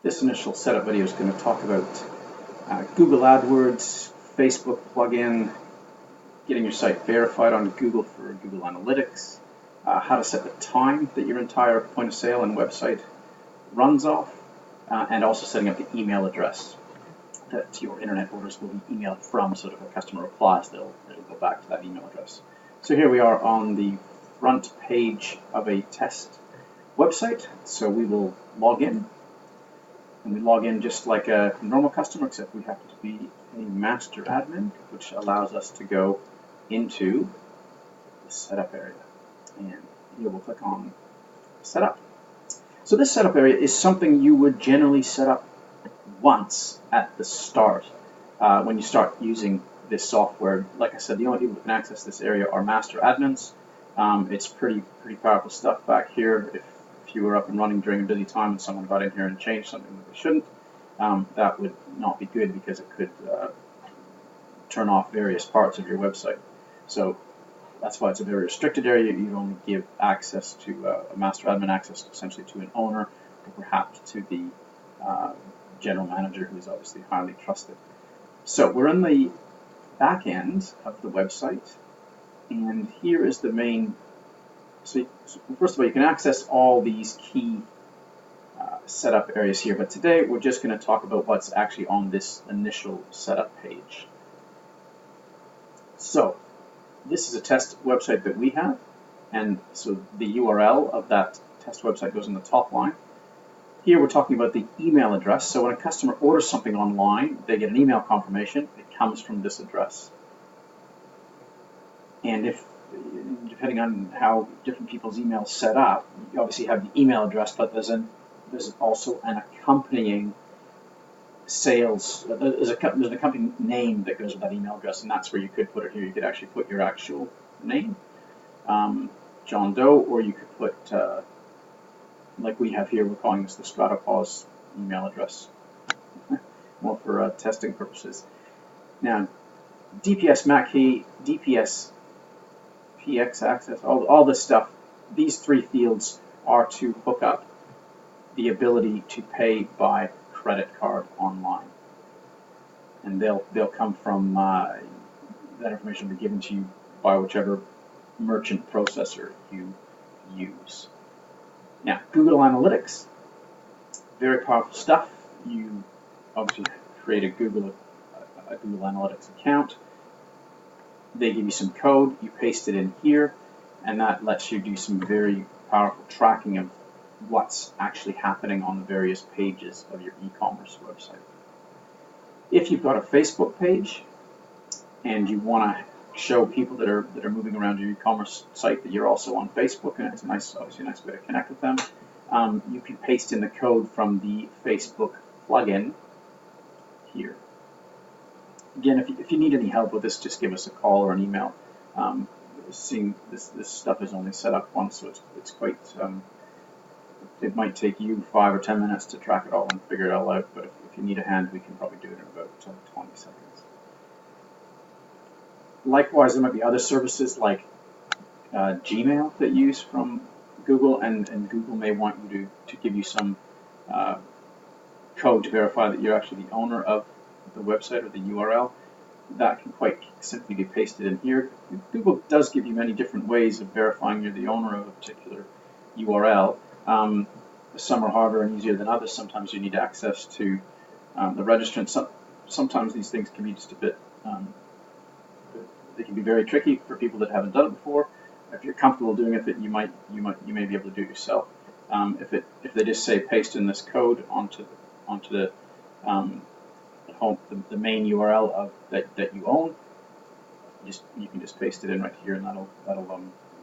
This initial setup video is going to talk about Google AdWords, Facebook plugin, getting your site verified on Google for Google Analytics, how to set the time that your entire point of sale and website runs off, and also setting up the email address that your internet orders will be emailed from, so that if a customer applies, it'll go back to that email address. So here we are on the front page of a test website. So we will log in. And we log in just like a normal customer, except we happen to be a master admin, which allows us to go into the setup area. And here we'll click on setup. So this setup area is something you would generally set up once at the start when you start using this software. Like I said, the only people who can access this area are master admins. It's pretty powerful stuff back here. If you were up and running during a busy time and someone got in here and changed something that they shouldn't, that would not be good, because it could turn off various parts of your website. So that's why it's a very restricted area. You only give access to a master admin access essentially to an owner, or perhaps to the general manager, who is obviously highly trusted. So we're in the back end of the website, and here is the main. So first of all, you can access all these key setup areas here, but today we're just going to talk about what's actually on this initial setup page. So this is a test website that we have, and so the URL of that test website goes in the top line. Here we're talking about the email address. So when a customer orders something online, they get an email confirmation. It comes from this address. And if, depending on how different people's emails set up, you obviously have the email address, but there's also an accompanying sales, there's an accompanying name that goes with that email address, and that's where you could put it here. You could actually put your actual name, John Doe, or you could put, like we have here, we're calling this the Stratopos email address, more for testing purposes. Now, DPS MAC key, DPS PX access, all this stuff, these three fields are to hook up the ability to pay by credit card online. And they'll come from, that information will be given to you by whichever merchant processor you use. Now, Google Analytics, very powerful stuff. You obviously create a Google Analytics account. They give you some code, you paste it in here, and that lets you do some very powerful tracking of what's actually happening on the various pages of your e-commerce website. If you've got a Facebook page and you want to show people that are moving around your e-commerce site that you're also on Facebook, and it's obviously a nice way to connect with them, you can paste in the code from the Facebook plugin here. Again, if you need any help with this, just give us a call or an email. Seeing this stuff is only set up once, so it's quite. It might take you 5 or 10 minutes to track it all and figure it all out, but if you need a hand, we can probably do it in about 20 seconds. Likewise, there might be other services like Gmail that you use from Google, and Google may want you to give you some code to verify that you're actually the owner of the website or the URL. That can quite simply be pasted in here. Google does give you many different ways of verifying you're the owner of a particular URL. Some are harder and easier than others. Sometimes you need access to the registrant. Sometimes these things can be just a bit, they can be very tricky for people that haven't done it before. If you're comfortable doing it, you may be able to do it yourself. If they just say paste in this code onto the main URL of that you own, you can just paste it in right here, and that'll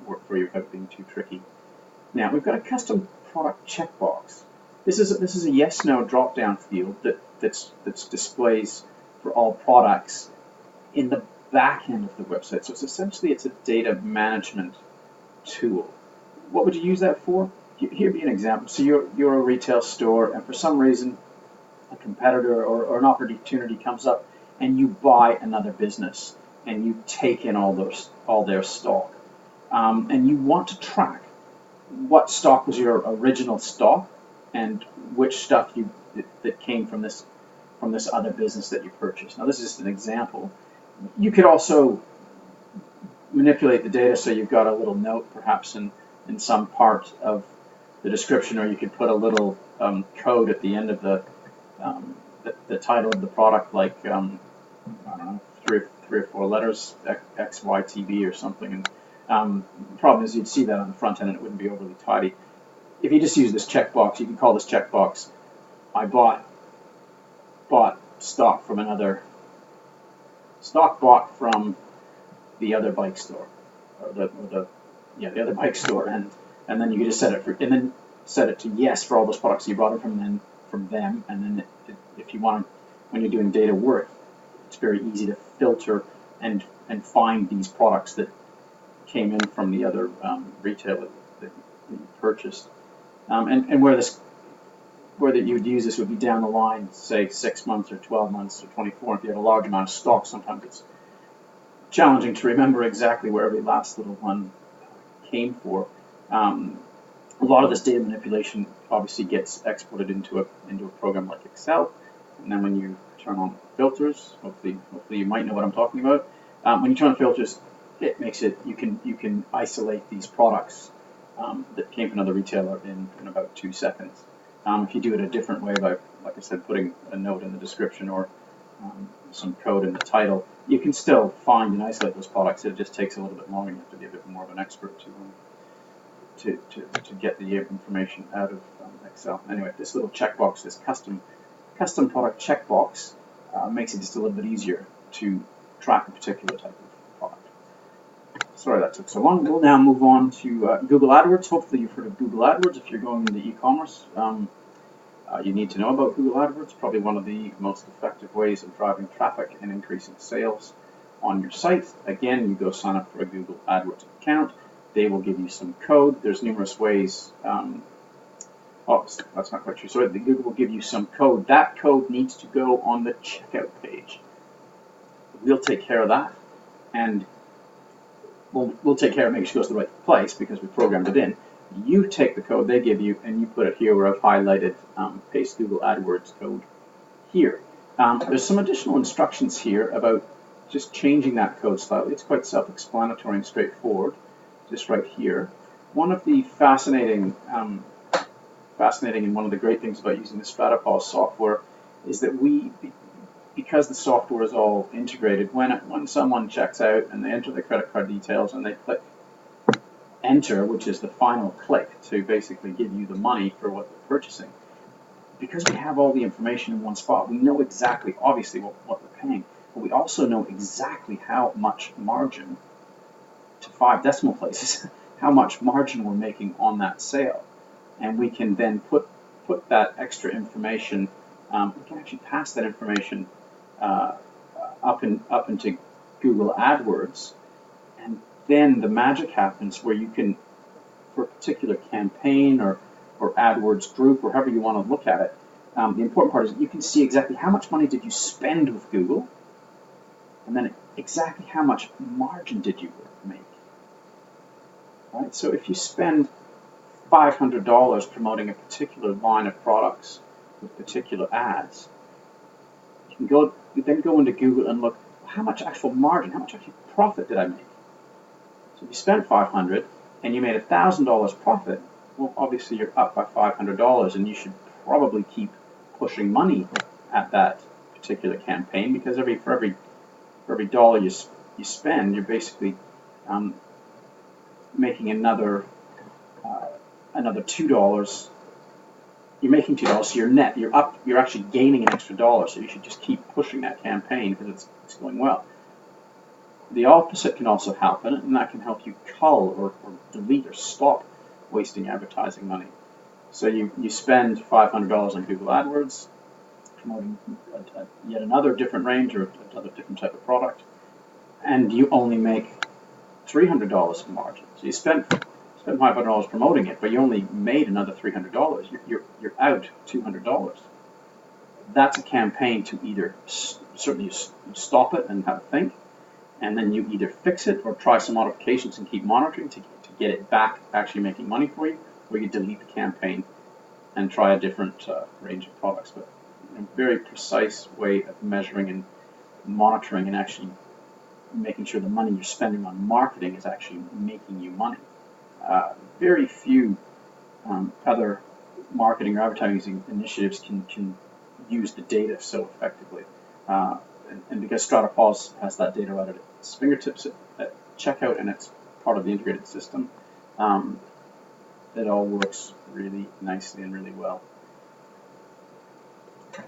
work for you without being too tricky. Now we've got a custom product checkbox. This is a yes/no drop-down field that displays for all products in the back end of the website. So it's a data management tool. What would you use that for? Here'd be an example. So you're a retail store, and for some reason a competitor or an opportunity comes up, and you buy another business and you take in all their stock, and you want to track what stock was your original stock and which stuff that came from this other business that you purchased. Now, this is just an example. You could also manipulate the data so you've got a little note, perhaps in some part of the description, or you could put a little code at the end of the title of the product, like I don't know, three or four letters, XYTB or something. And the problem is you'd see that on the front end and it wouldn't be overly tidy. If you just use this checkbox, you can call this checkbox, I bought stock from the other bike store, or the other bike store, and then you can just set it to yes for all those products you bought from them, and then if you want, when you're doing data work, it's very easy to filter and find these products that came in from the other retailer that you purchased, and where that you would use this would be down the line, say 6 months or 12 months or 24. If you have a large amount of stock, sometimes it's challenging to remember exactly where every last little one came for. A lot of this data manipulation obviously gets exported into a program like Excel, and then when you turn on filters, hopefully you might know what I'm talking about. When you turn on filters, it makes it you can isolate these products that came from another retailer in about 2 seconds. If you do it a different way by, like I said, putting a note in the description or some code in the title, you can still find and isolate those products. It just takes a little bit longer. You have to be a bit more of an expert to get the information out of Excel. Anyway, this little checkbox, this custom product checkbox, makes it just a little bit easier to track a particular type of product. Sorry that took so long. We'll now move on to Google AdWords. Hopefully you've heard of Google AdWords if you're going into e-commerce. You need to know about Google AdWords, probably one of the most effective ways of driving traffic and increasing sales on your site. Again, you go sign up for a Google AdWords account. They will give you some code. There's numerous ways. That's not quite true. So Google will give you some code. That code needs to go on the checkout page. We'll take care of that, and we'll take care of making sure it goes to the right place because we programmed it in. You take the code they give you and you put it here where I've highlighted, paste Google AdWords code here. There's some additional instructions here about just changing that code slightly. It's quite self-explanatory and straightforward, just right here. One of the fascinating and one of the great things about using the Stratopos software is that because the software is all integrated, when someone checks out and they enter their credit card details and they click enter, which is the final click to basically give you the money for what they're purchasing, because we have all the information in one spot, we know exactly, obviously, what they're paying, but we also know exactly how much margin, to 5 decimal places, how much margin we're making on that sale. And we can then put that extra information, we can actually pass that information up into Google AdWords, and then the magic happens where you can, for a particular campaign or AdWords group, or however you want to look at it, the important part is that you can see exactly how much money did you spend with Google, and then exactly how much margin did you make. Right? So if you spend $500 promoting a particular line of products with particular ads, you then go into Google and look, how much actual margin, how much actual profit did I make? So if you spent $500 and you made $1,000 profit, well, obviously you're up by $500, and you should probably keep pushing money at that particular campaign, because for every dollar you spend, you're basically making another $2. You're making $2, so you're net. You're actually gaining an extra $1. So you should just keep pushing that campaign because it's going well. The opposite can also happen, and that can help you cull or delete or stop wasting advertising money. So you spend $500 on Google AdWords, promoting yet another different range or another different type of product, and you only make $300 in margin. So you spent $500 promoting it, but you only made another $300. You're out $200. That's a campaign to either certainly stop it and have a think, and then you either fix it or try some modifications and keep monitoring to get it back actually making money for you, or you delete the campaign and try a different range of products. But a very precise way of measuring and monitoring and actually making sure the money you're spending on marketing is actually making you money. Very few other marketing or advertising initiatives can use the data so effectively. And because Stratopos has that data right at its fingertips at checkout, and it's part of the integrated system, it all works really nicely and really well.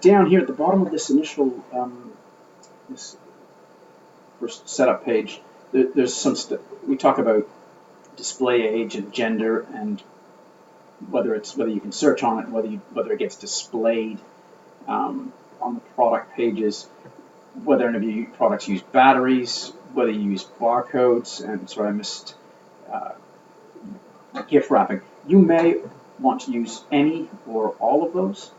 Down here at the bottom of this initial this first setup page, there's some we talk about display age and gender, and whether you can search on it, whether it gets displayed on the product pages, whether any of your products use batteries, whether you use barcodes, and sorry, I missed gift wrapping. You may want to use any or all of those.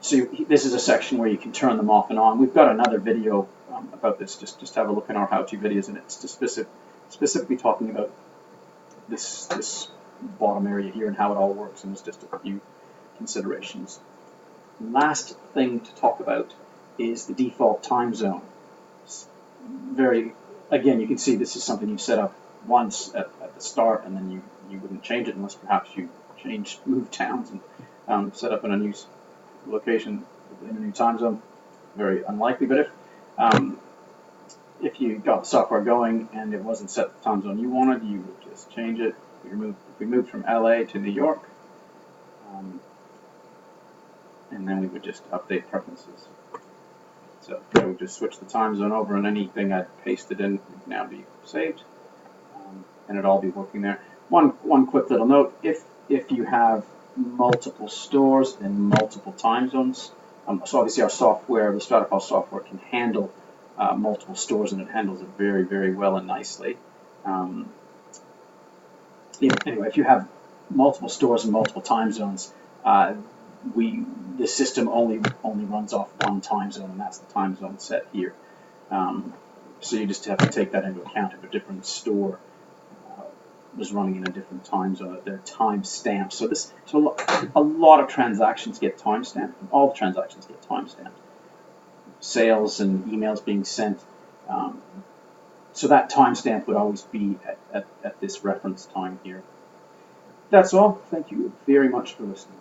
So this is a section where you can turn them off and on. We've got another video about this. Just have a look in our how-to videos, and it's just specifically talking about this bottom area here and how it all works, and it's just a few considerations. Last thing to talk about is the default time zone. Again, you can see this is something you set up once at the start, and then you wouldn't change it unless perhaps you move towns and set up in a new location in a new time zone. Very unlikely, but if you got the software going and it wasn't set the time zone you wanted, you would just change it. If we moved from LA to New York, and then we would just update preferences. So I would just switch the time zone over, and anything I pasted in would now be saved, and it'd all be working there. One quick little note: if you have multiple stores in multiple time zones, so obviously our software, the Stratopos software, can handle multiple stores, and it handles it very, very well and nicely. Anyway, if you have multiple stores in multiple time zones, the system only runs off one time zone, and that's the time zone set here. So you just have to take that into account. If a different store was running in a different time zone, they're time stamped. So a lot of transactions get time stamped. All the transactions get time stamped. Sales and emails being sent. So that timestamp would always be at this reference time here. That's all. Thank you very much for listening.